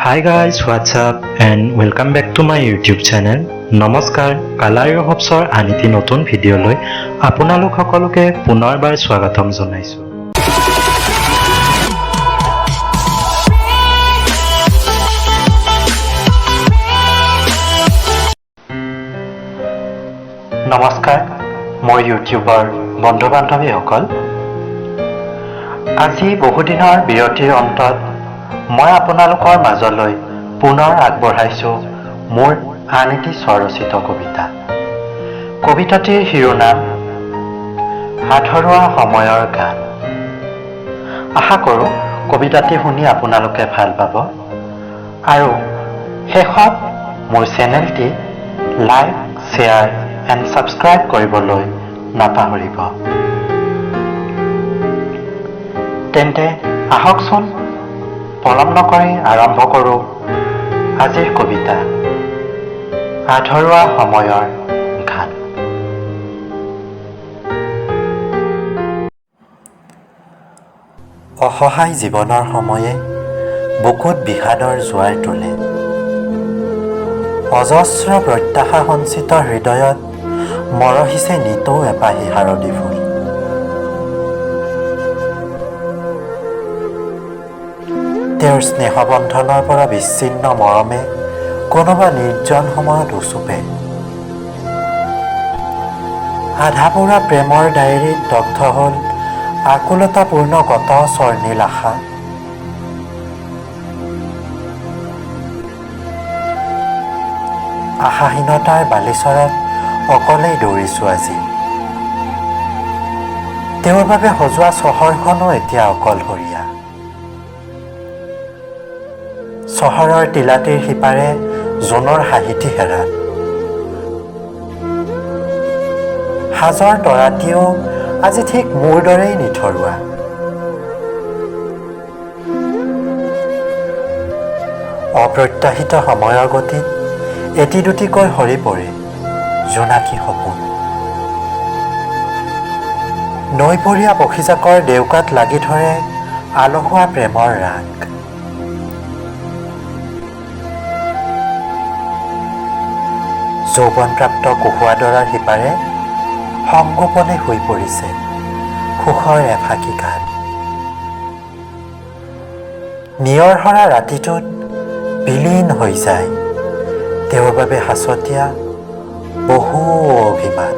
Hi guys, what's up and welcome back to my YouTube channel. নমস্কাৰ, colour হবছৰ আন এটি নতুন ভিডিঅ'লৈ আপোনালোক সকলোকে পুনৰবাৰ স্বাগতম জনাইছোঁ। নমস্কাৰ, মোৰ ইউটিউবৰ বন্ধু বান্ধৱীসকল। আজি বহুদিনৰ বিৰতিৰ অন্তত মই আপোনালোকৰ মাজলৈ পুনৰ আগবঢ়াইছোঁ মোৰ আন এটি স্বৰচিত কবিতা। কবিতাটিৰ শিৰোনাম আধৰুৱা সময়ৰ গান। আশা কৰোঁ কবিতাটি শুনি আপোনালোকে ভাল পাব আৰু শেষত মোৰ চেনেলটি লাইক, শ্বেয়াৰ এণ্ড ছাবস্ক্ৰাইব কৰিবলৈ নাপাহৰিব। তেন্তে আহকচোন পলম নকৰি আৰম্ভ কৰোঁ আজিৰ কবিতা আধৰুৱা সময়ৰ গান। অসহায় জীৱনৰ সময়ে বুকুত বিষাদৰ জোৱাৰ তোলে। অজস্ৰ প্ৰত্যাশা সঞ্চিত হৃদয়ত মৰহিছে নিতৌ এপাহি হাৰদী ফুল। তেওঁৰ স্নেহবন্ধনৰ পৰা বিচ্ছিন্ন মৰমে কোনোবা নিৰ্জন সময়ত উচুপে। আধাপোৰা প্ৰেমৰ ডায়েৰীত দগ্ধ হ'ল আকুলতাপূৰ্ণ গত স্বৰ্ণীল আশা। আশাহীনতাৰ বালিচৰত অকলেই দৌৰিছোঁ আজি। তেওঁৰ বাবে সজোৱা চহৰখনো এতিয়া অকলশৰীয়া। চহৰৰ টিলাটিৰ সিপাৰে জোনৰ হাঁহিটি হেৰাল। সাজৰ তৰাটিও আজি ঠিক মোৰ দৰেই নিথৰুৱা। অপ্ৰত্যাশিত সময়ৰ গতিত এটি দুটিকৈ সৰি পৰে জোনাকী সপোন। নৈপৰীয়া পখিজাকৰ ডেউকাত লাগি ধৰে আলসুৱা প্ৰেমৰ ৰাগ। যৌৱনপ্ৰাপ্ত কুহুৱাডৰাৰ সিপাৰে সংগোপনে হৈ পৰিছে সুখৰ এফাকি গান। নিয়ৰ হৰা ৰাতিটোত বিলীন হৈ যায় তেওঁৰ বাবে সাঁচতীয়া বহু অভিমান।